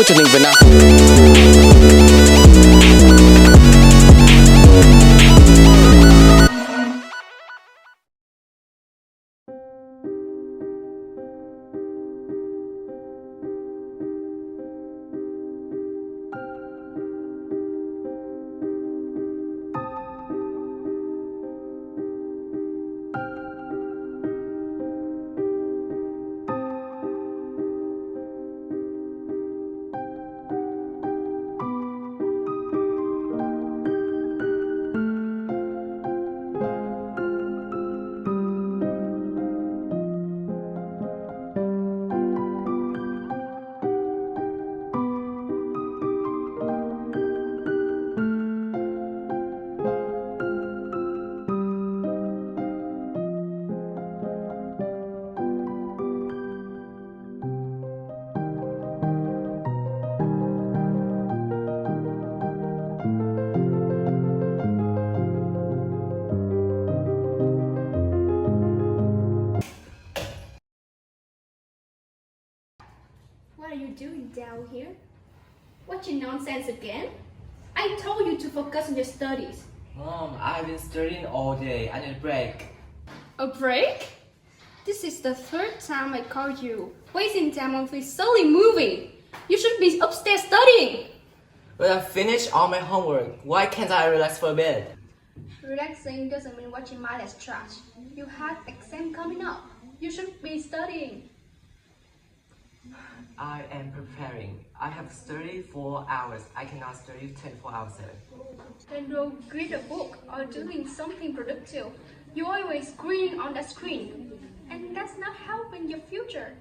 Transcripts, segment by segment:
listening với nào. What are you doing down here? Watching nonsense again? I told you to focus on your studies. Mom, I've been studying all day. I need a break. A break? This is the third time I called you. Wasting time on this silly movie. You should be upstairs studying. But I finished all my homework. Why can't I relax for a bit? Relaxing doesn't mean watching mindless trash. You have exam coming up. You should be studying. I am preparing. I have studied 4 hours. I cannot study 24 hours. Then go read a book or doing something productive. You always screen on the screen. And that's not helping your future.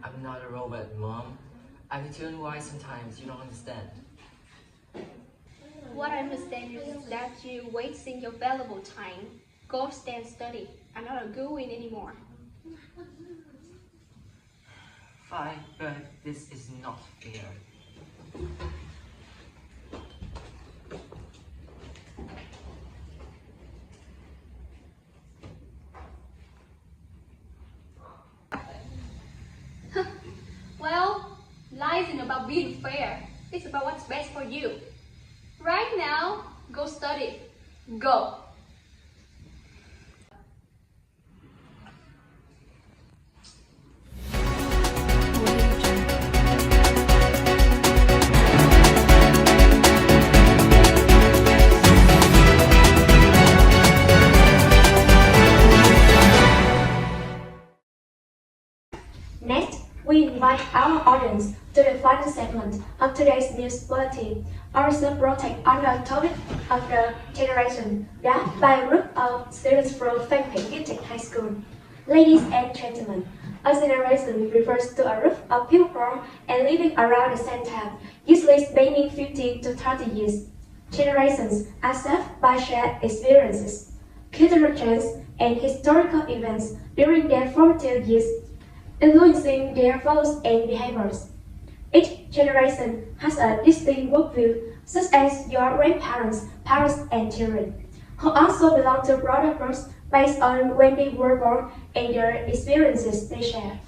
I'm not a robot, Mom. I can tell you why sometimes you don't understand. What I understand is that you're wasting your valuable time. Go stand study. I'm not going anymore. Fine, but this is not fair. Well, life isn't about being fair. It's about what's best for you. Right now, go study. Go. Next, we invite our audience to the final segment of today's news bulletin. Our research project on the topic of the generation gap by a group of students from Phan Huy Gifted High School. Ladies and gentlemen, a generation refers to a group of people born and living around the same time, usually spanning 15 to 30 years. Generations are served by shared experiences, cultural trends, and historical events during their formative years, influencing their values and behaviors. Each generation has a distinct worldview, such as your grandparents, parents, and children, who also belong to broader groups based on when they were born and their experiences they share.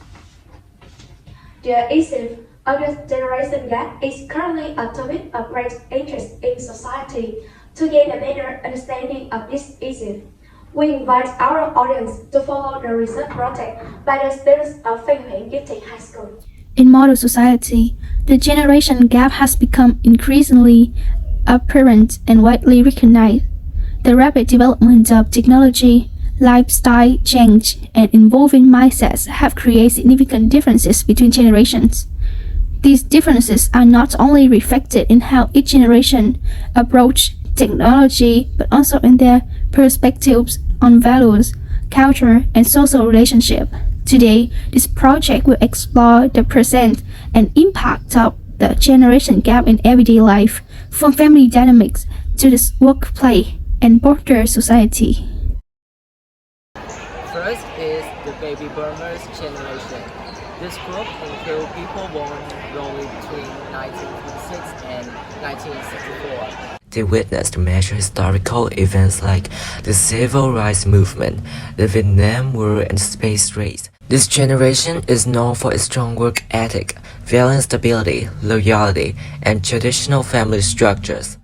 The issue of the generation gap is currently a topic of great interest in society. To gain a better understanding of this issue, we invite our audience to follow the research project by the students of Phan Huy Gifted High School. In modern society, the generation gap has become increasingly apparent and widely recognized. The rapid development of technology, lifestyle change, and evolving mindsets have created significant differences between generations. These differences are not only reflected in how each generation approaches technology, but also in their perspectives on values, culture, and social relationships. Today, this project will explore the present and impact of the generation gap in everyday life, from family dynamics to the workplace and broader society. First is the baby boomers generation. This group includes people born roughly between 1956 and 1964. They witnessed major historical events like the Civil Rights Movement, the Vietnam War, and the space race. This generation is known for its strong work ethic, valuing stability, loyalty, and traditional family structures.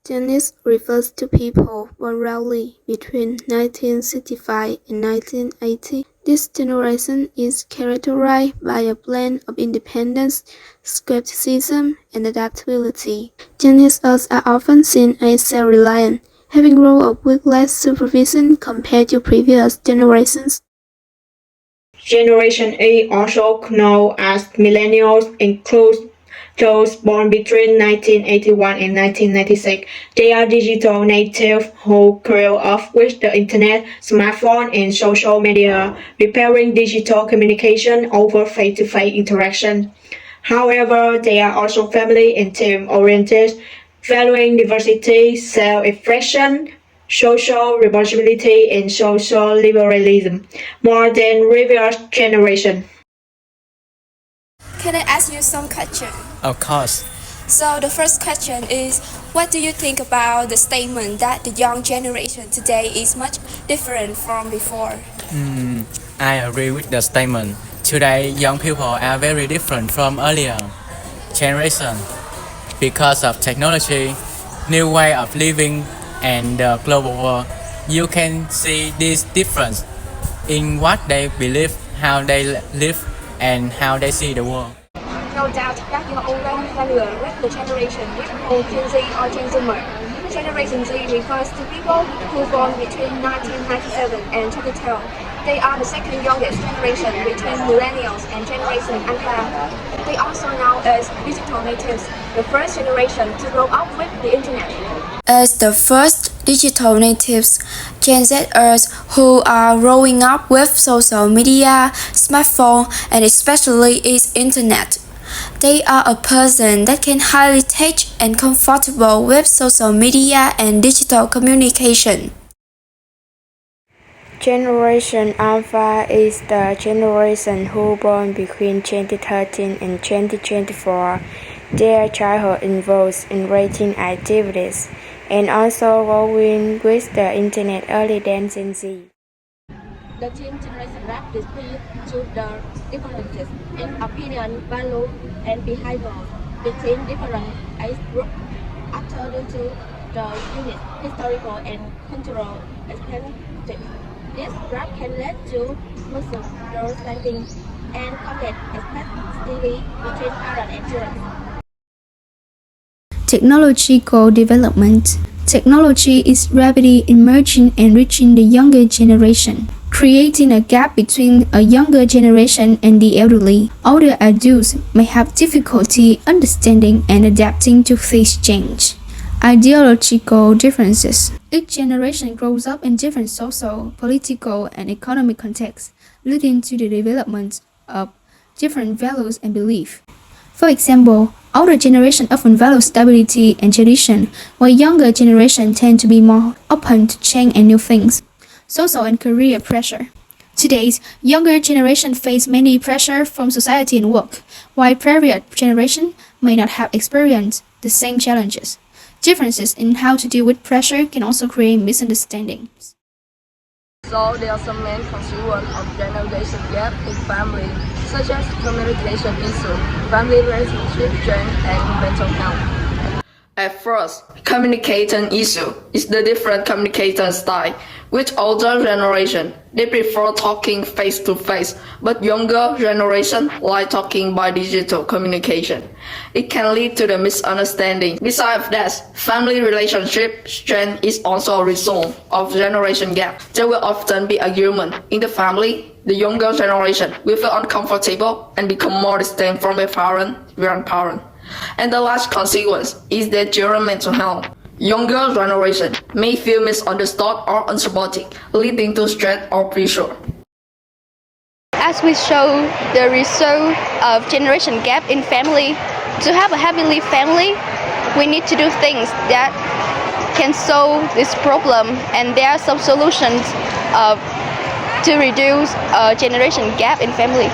Gen X refers to people born roughly between 1965 and 1980. This generation is characterized by a blend of independence, skepticism, and adaptability. Gen Xers are often seen as self-reliant, having grown up with less supervision compared to previous generations. Generation A, also known as millennials, includes those born between 1981 and 1996. They are digital natives who grew up with the internet, smartphone, and social media, preferring digital communication over face-to-face interaction. However, they are also family and team-oriented, valuing diversity, self-expression, social responsibility, and social liberalism more than previous generation. Can I ask you some questions? Of course. So the first question is, what do you think about the statement that the young generation today is much different from before? I agree with the statement. Today, young people are very different from earlier generation because of technology, new way of living, and the global world. You can see this difference in what they believe, how they live, and how they see the world. No doubt that you are already familiar with the generation we call Gen Z or Gen Zoomer. Generation Z refers to people who born between 1997 and 2012. They are the second youngest generation between millennials and Generation Alpha. They are also known as digital natives, the first generation to grow up with the internet. As the first digital natives, Gen Zers who are growing up with social media, smartphone, and especially its internet. They are a person that can highly touch and comfortable with social media and digital communication. Generation Alpha is the generation who born between 2013 and 2024. Their childhood involves enriching activities and also growing with the internet earlier than Gen Z. The Teen Generation Gap displays to the differences in opinion, value, and behavior between different age groups according to the unit historical and cultural perspective. This graph can lead to misunderstanding and conflict, especially between parents and children. Technological development. Technology is rapidly emerging and reaching the younger generation, creating a gap between a younger generation and the elderly. Older adults may have difficulty understanding and adapting to this change. Ideological differences. Each generation grows up in different social, political, and economic contexts, leading to the development of different values and beliefs. For example, older generation often value stability and tradition, while younger generation tend to be more open to change and new things. Social and career pressure. Today's younger generation face many pressure from society and work, while previous generation may not have experienced the same challenges. Differences in how to deal with pressure can also create misunderstandings. So there are some main constituents of generation gap in family, such as communication issue, family relationship strength, and mental health. At first, communication issue is the different communication style. With older generation, they prefer talking face to face, but younger generation like talking by digital communication. It can lead to the misunderstanding. Besides that, family relationship strength is also a result of generation gap. There will often be argument in the family. The younger generation will feel uncomfortable and become more distant from their grandparent. And the last consequence is their general mental health. Younger generation may feel misunderstood or unsupported, leading to stress or pressure. As we show the result of generation gap in family, to have a happily family, we need to do things that can solve this problem, and there are some solutions to reduce generation gap in family.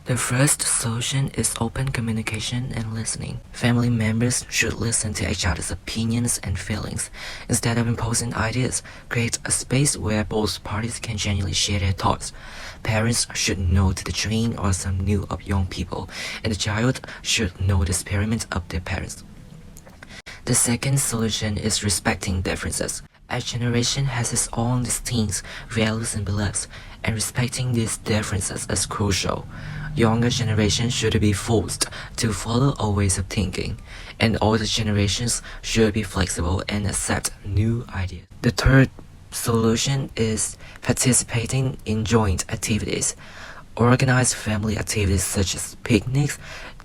The first solution is open communication and listening. Family members should listen to each other's opinions and feelings. Instead of imposing ideas, create a space where both parties can genuinely share their thoughts. Parents should know the dream or some new of young people, and the child should know the experiment of their parents. The second solution is respecting differences. Each generation has its own distinct values and beliefs, and respecting these differences is crucial. Younger generations should be forced to follow old ways of thinking, and older generations should be flexible and accept new ideas. The third solution is participating in joint activities. Organize family activities such as picnics,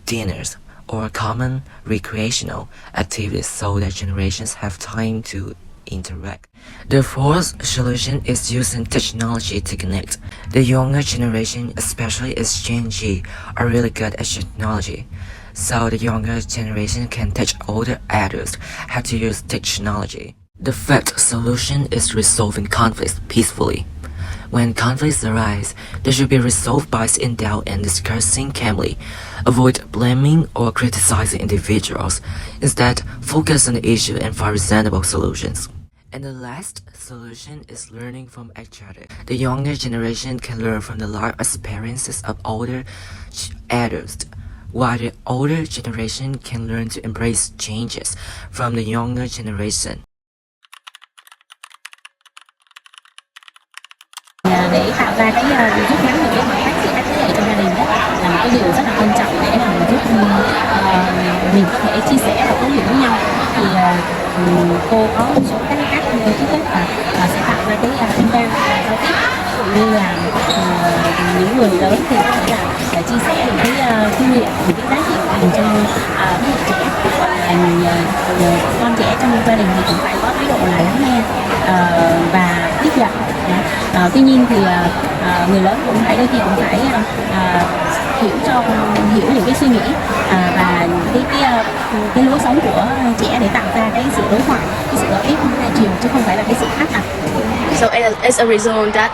dinners, or common recreational activities so that generations have time to interact. The fourth solution is using technology to connect. The younger generation, especially as Gen Z, are really good at technology. So the younger generation can teach older adults how to use technology. The fifth solution is resolving conflicts peacefully. When conflicts arise, they should be resolved by sitting down and discussing calmly. Avoid blaming or criticizing individuals. Instead, focus on the issue and find reasonable solutions. And the last solution is learning from each other. The younger generation can learn from the life experiences of older adults, while the older generation can learn to embrace changes from the younger generation. Để tạo ra cái rút ngắn được cái khoảng cách giữa các thế hệ trong gia đình đó là một cái điều rất là quan trọng để mà giúp mình có thể chia sẻ và thấu hiểu với nhau. Thì cô có một số các cách trước hết là sẽ tạo ra cái không gian giao tiếp, ví dụ như là những người lớn thì có thể là chia sẻ những cái kinh nghiệm, những cái giá trị của mình cho thế hệ trẻ. Con trẻ trong gia đình thì cũng phải có thái độ là lắng nghe và tiếp nhận. Tuy nhiên thì người lớn cũng phải đôi khi cũng phải hiểu những cái suy nghĩ và cái lối sống của trẻ để tạo ra cái sự đối thoại, cái sự lợi ích hai chiều chứ không phải là cái sự áp đặt. So as a result that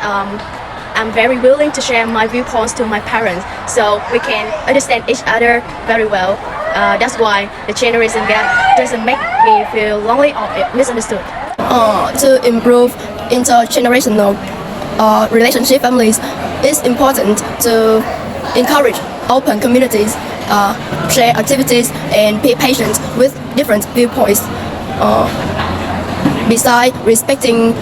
I'm very willing to share my viewpoints to my parents, so we can understand each other very well. That's why the generation gap doesn't make me feel lonely or misunderstood. To improve intergenerational relationship families, it's important to encourage open communities, share activities, and be patient with different viewpoints. Besides respecting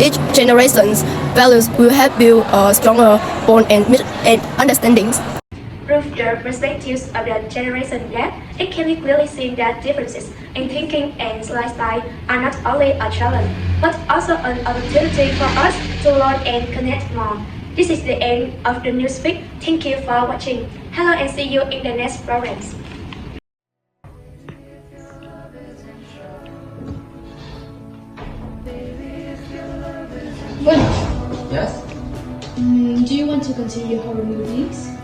each generation's values will help build a stronger bond and understandings. Through the perspectives of the generation gap, it can be clearly seen that differences in thinking and lifestyle are not only a challenge, but also an opportunity for us to learn and connect more. This is the end of the Newsweek. Thank you for watching. Hello and see you in the next programs. Yes? Do you want to continue horror movies?